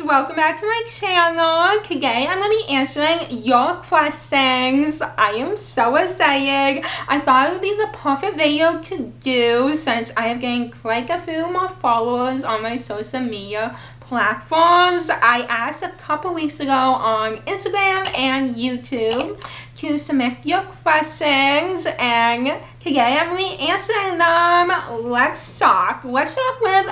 welcome back to my channel. Today I'm going to be answering your questions. I am so excited. I thought it would be the perfect video to do since I am getting quite a few more followers on my social media platforms. I asked a couple weeks ago on Instagram and YouTube to submit your questions, and today I'm going to be answering them. Let's start with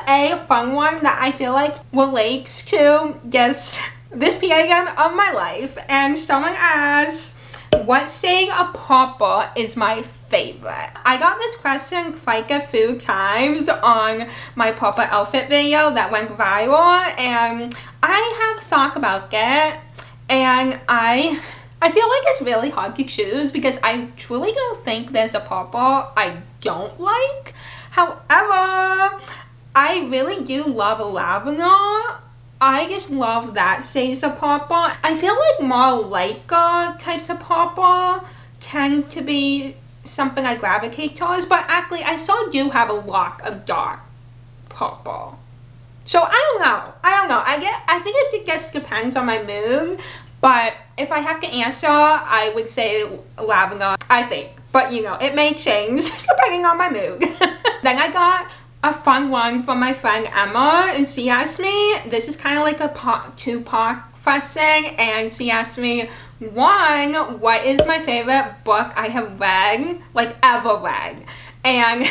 a fun one that I feel like relates to just this period of my life. And someone asked, what shade of purple is my favorite? I got this question quite a few times on my purple outfit video that went viral, and I have thought about it, and I feel like it's really hard to choose because I truly don't think there's a purple I don't like. However, I really do love lavender. I just love that shades of purple. I feel like more lighter types of purple tend to be something I gravitate towards, but actually I still do have a lot of dark purple. So I don't know. I think it just depends on my mood. But if I have to answer, I would say lavender, I think. But you know, it may change depending on my mood. Then I got a fun one from my friend Emma, and she asked me, this is kind of like a two-part question, and she asked me, one, what is my favorite book I have read, like ever read? And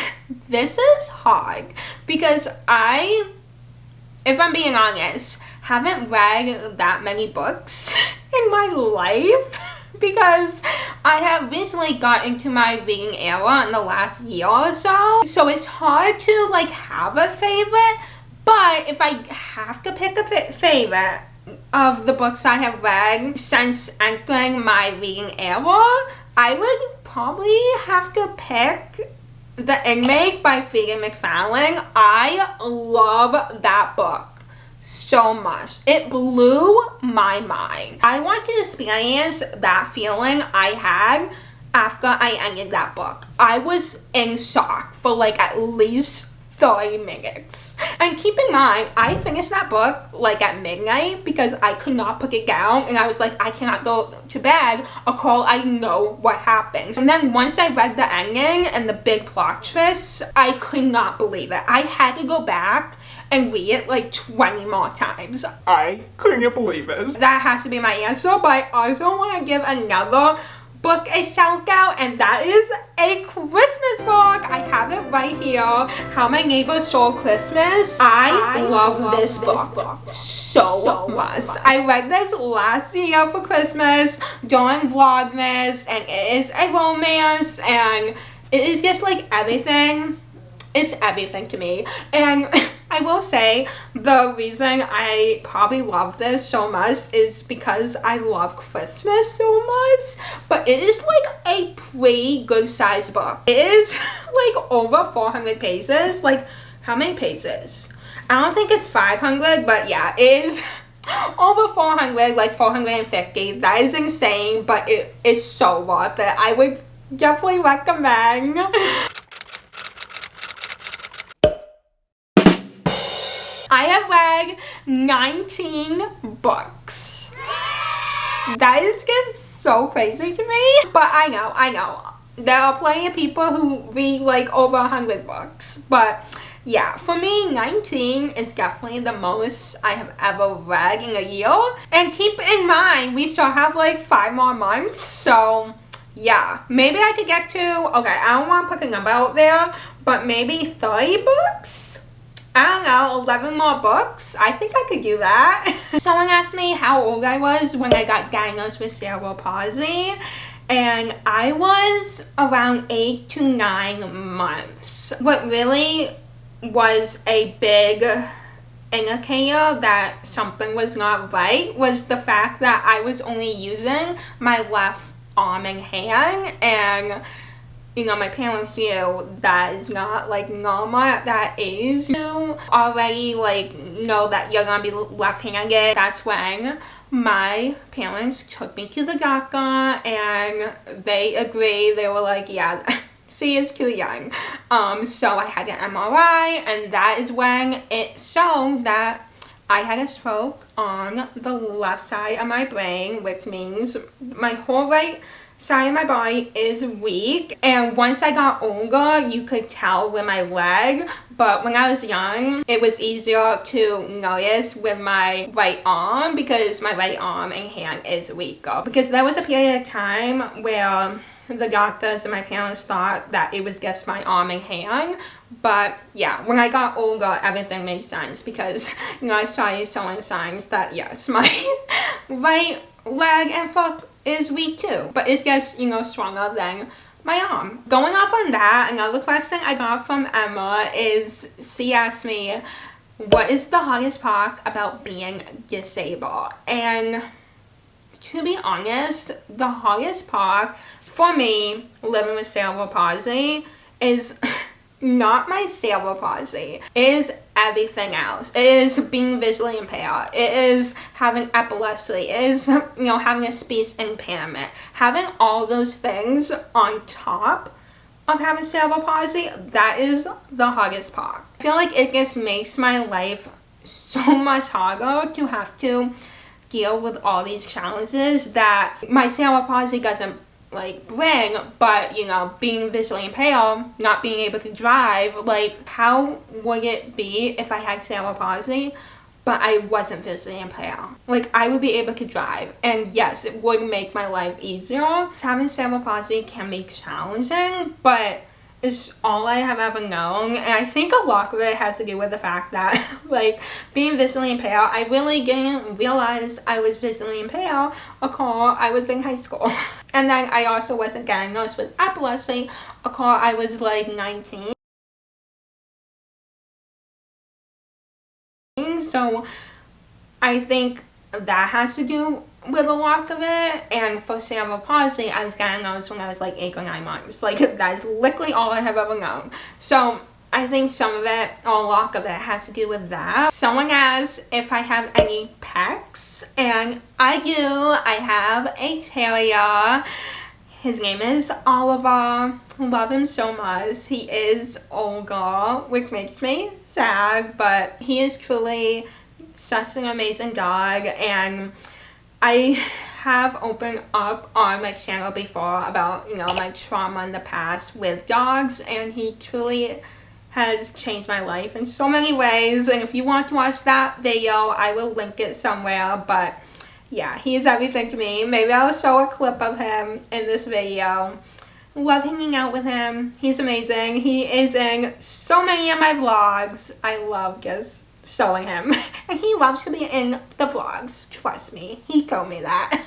this is hard because if I'm being honest, haven't read that many books in my life because I have recently got into my reading era in the last year or so. So it's hard to like have a favorite, but if I have to pick a favorite of the books I have read since entering my reading era, I would probably have to pick The Inmate by Freeman McFarlane. I love that book so much. It blew my mind. I want to experience that feeling I had after I ended that book. I was in shock for like at least 30 minutes. And keep in mind, I finished that book like at midnight because I could not put it down, and I was like, I cannot go to bed until I know what happens. And then once I read the ending and the big plot twist, I could not believe it. I had to go back and read it like 20 more times. I couldn't believe it. That has to be my answer, but I also want to give another book a shout out, and that is a Christmas book. I have it right here, How My Neighbor Stole Christmas. I love this book so much. I read this last year for Christmas during Vlogmas, and it is a romance, and it is just like everything. It's everything to me. And I will say the reason I probably love this so much is because I love Christmas so much, but it is like a pretty good sized book. It is like over 400 pages. Like, how many pages? I don't think it's 500, but yeah, it is over 400, like 450. That is insane, but it is so worth it. I would definitely recommend. I have read 19 books. That is just so crazy to me. But I know. There are plenty of people who read like over 100 books. But yeah, for me, 19 is definitely the most I have ever read in a year. And keep in mind, we still have like 5 more months. So yeah, maybe I could get to, okay, I don't want to put a number out there, but maybe 30 books? I don't know, 11 more books? I think I could do that. Someone asked me how old I was when I got diagnosed with cerebral palsy, and I was around 8 to 9 months. What really was a big indicator that something was not right was the fact that I was only using my left arm and hand, and you know, my parents knew that is not like normal at that age. You already like know that you're gonna be left-handed. That's when my parents took me to the doctor, and they agreed. They were like, yeah, she is too young. So I had an MRI, and that is when it showed that I had a stroke on the left side of my brain, which means my whole right side of my body is weak. And once I got older, you could tell with my leg, but when I was young, it was easier to notice with my right arm because my right arm and hand is weaker. Because there was a period of time where the doctors and my parents thought that it was just my arm and hand. But yeah, when I got older, everything made sense because, you know, I started showing signs that yes, my right leg and foot is weak too. But it's just, you know, stronger than my arm. Going off on that, another question I got from Emma is, she asked me, what is the hardest part about being disabled? And to be honest, the hardest part for me living with cerebral palsy is not my cerebral palsy. It is everything else. It is being visually impaired. It is having epilepsy. It is, you know, having a speech impairment. Having all those things on top of having cerebral palsy, that is the hardest part. I feel like it just makes my life so much harder to have to deal with all these challenges that my cerebral palsy doesn't like bring. But you know, being visually impaired, not being able to drive, like how would it be if I had cerebral palsy but I wasn't visually impaired? Like I would be able to drive, and yes, it would make my life easier. Having cerebral palsy can be challenging, but it's all I have ever known. And I think a lot of it has to do with the fact that like being visually impaired, I really didn't realize I was visually impaired until I was in high school. And then I also wasn't diagnosed with epilepsy until I was like 19. So I think that has to do with a lot of it. And for cerebral palsy, I was diagnosed when I was like 8 or 9 months. Like that is literally all I have ever known. So I think some of it, or a lot of it, has to do with that. Someone asked if I have any pets, and I do. I have a terrier. His name is Oliver. Love him so much. He is older, which makes me sad, but he is truly such an amazing dog. And I have opened up on my channel before about, you know, my trauma in the past with dogs, and he truly has changed my life in so many ways. And if you want to watch that video, I will link it somewhere. But yeah, he is everything to me. Maybe I'll show a clip of him in this video. Love hanging out with him. He's amazing. He is in so many of my vlogs. I love just showing him. And he loves to be in the vlogs. Trust me. He told me that.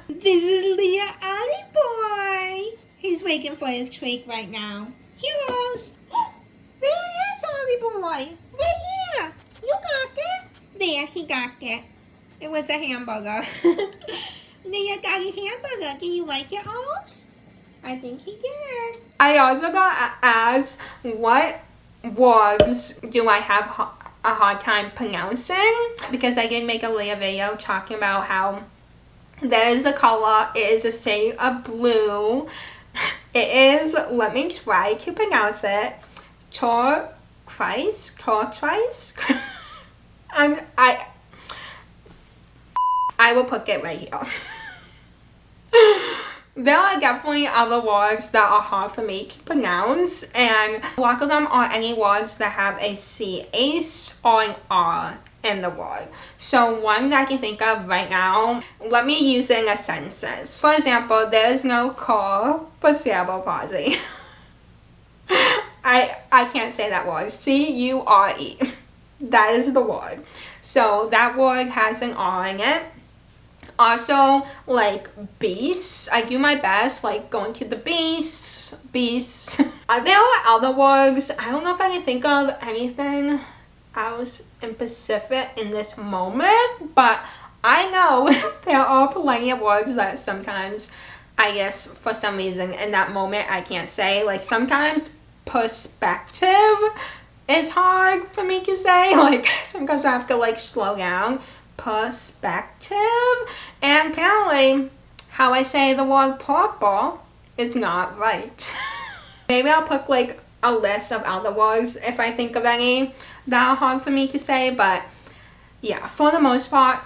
This is Leah Ollie Boy. He's waiting for his treat right now. Heroes. There is Ollie Boy. Right here. You got it. There, he got it. It was a hamburger. Leah got a hamburger. Do you like it, Oz? I think he did. I also got asked what words do I have a hard time pronouncing, because I did make a later video talking about how there is a color, it is a shade of blue. It is, let me try to pronounce it, turquoise. I will put it right here. There are definitely other words that are hard for me to pronounce, and a lot of them are any words that have a CH or an R in the word. So one that I can think of right now, let me use it in a sentence. For example, there is no cure for cerebral palsy. I can't say that word. C-U-R-E. That is the word. So that word has an R in it. Also, like beast, I do my best, like going to the beast. There are other words. I don't know if I can think of anything else in specific in this moment, but I know there are plenty of words that sometimes, I guess, for some reason in that moment I can't say. Like sometimes perspective is hard for me to say. Like sometimes I have to like slow down. Perspective. And apparently how I say the word purple is not right. Maybe I'll put like a list of other words if I think of any that are hard for me to say, but Yeah, for the most part,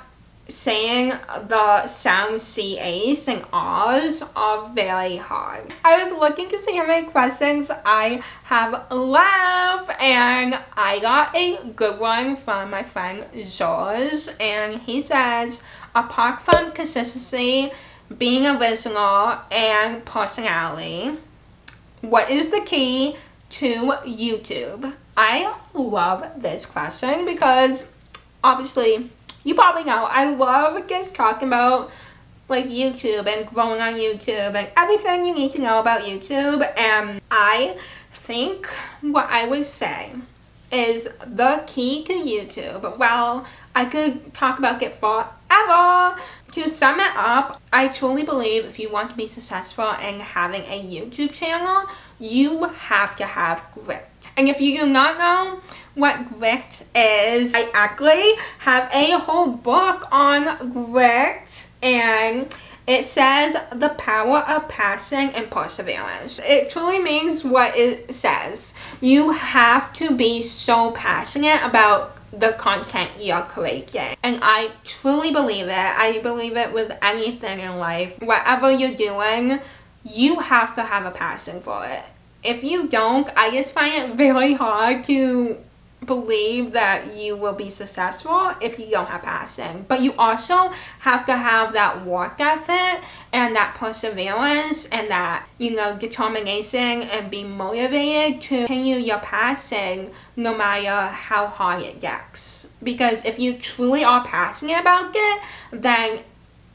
saying the sound CAs and R's are very hard. I was looking to see how many questions I have left, and I got a good one from my friend George, and he says, apart from consistency, being original, and personality, what is the key to YouTube? I love this question because obviously, you probably know, I love just talking about like YouTube and growing on YouTube and everything you need to know about YouTube. And I think what I would say is the key to YouTube. Well, I could talk about it forever. To sum it up, I truly believe if you want to be successful in having a YouTube channel, you have to have grit. And if you do not know what grit is, I actually have a whole book on grit, and it says the power of passion and perseverance. It truly means what it says. You have to be so passionate about the content you're creating. And I truly believe it. I believe it with anything in life. Whatever you're doing, you have to have a passion for it. If you don't, I just find it very hard to believe that you will be successful if you don't have passion. But you also have to have that work ethic and that perseverance and that, determination and be motivated to continue your passion no matter how hard it gets. Because if you truly are passionate about it, then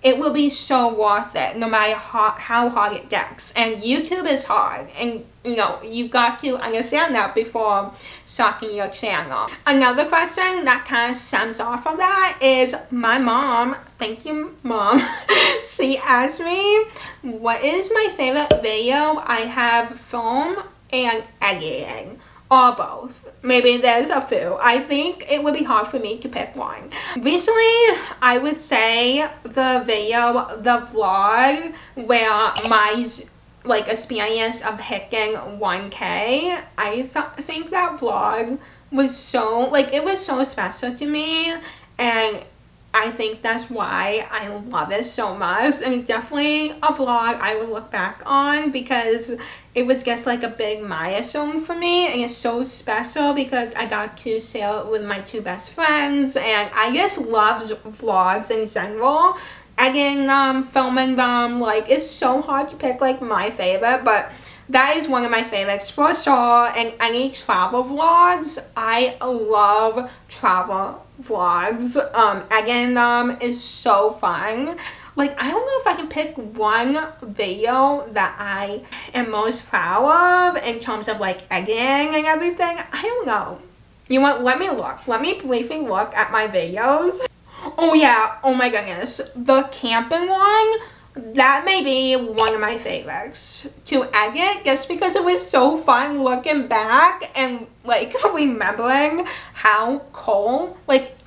it will be so worth it no matter how hard it gets. And YouTube is hard, and you've got to understand that before starting your channel. Another question that kind of sums off of that is my mom, thank you Mom, she asked me what is my favorite video I have filmed and editing, or both. Maybe there's a few. I think it would be hard for me to pick one. Recently, I would say the vlog where my experience of hitting 1K. I think that vlog was so special to me, and I think that's why I love it so much. And definitely a vlog I would look back on because it was just like a big milestone for me, and it's so special because I got to share it with my two best friends, and I just love vlogs in general. Editing them, filming them, it's so hard to pick my favorite, but that is one of my favorites for sure. And any travel vlogs, I love travel vlogs. Editing them is so fun. I don't know if I can pick one video that I am most proud of in terms of editing and everything. I don't know. You know what? Let me look. Let me briefly look at my videos. Oh yeah, oh my goodness. The camping one, that may be one of my favorites to edit just because it was so fun looking back and remembering how cold it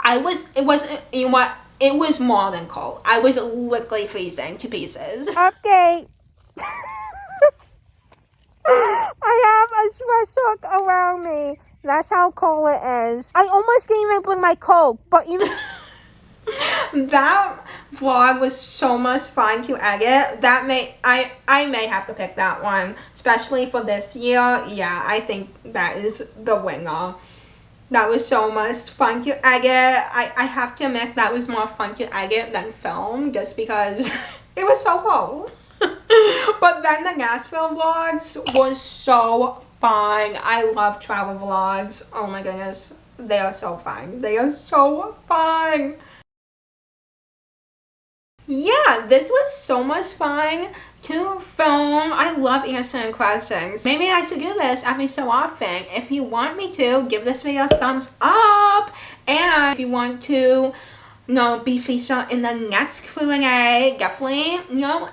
was more than cold. I was literally freezing to pieces. Okay. I have a sweatshirt around me. That's how cold it is. I almost didn't even bring my coat, but even that vlog was so much fun to edit. I may have to pick that one, especially for this year. Yeah, I think that is the winner. That was so much fun to edit. I have to admit that was more fun to edit than film just because it was so cold. But then the Nashville vlogs was so fun. I love travel vlogs. Oh my goodness. They are so fun. They are so fun. Yeah, this was so much fun to film. I love answering questions. Maybe I should do this every so often. If you want me to, give this video a thumbs up. And if you want to, be featured in the next Q&A, definitely,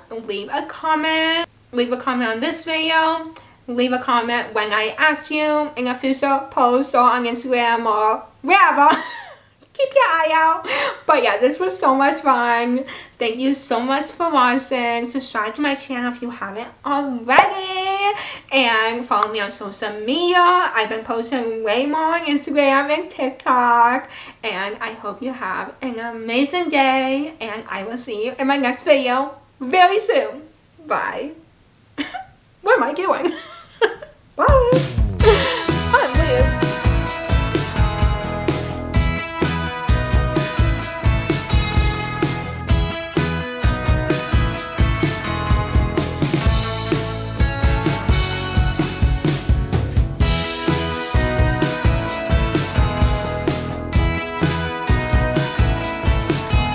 leave a comment. Leave a comment on this video. Leave a comment when I ask you in a future post or on Instagram or wherever. Keep your eye out. But yeah, this was so much fun. Thank you so much for watching. Subscribe to my channel if you haven't already. and follow me on social media. I've been posting way more on Instagram and TikTok, and I hope you have an amazing day, and I will see you in my next video very soon. Bye. What am I doing?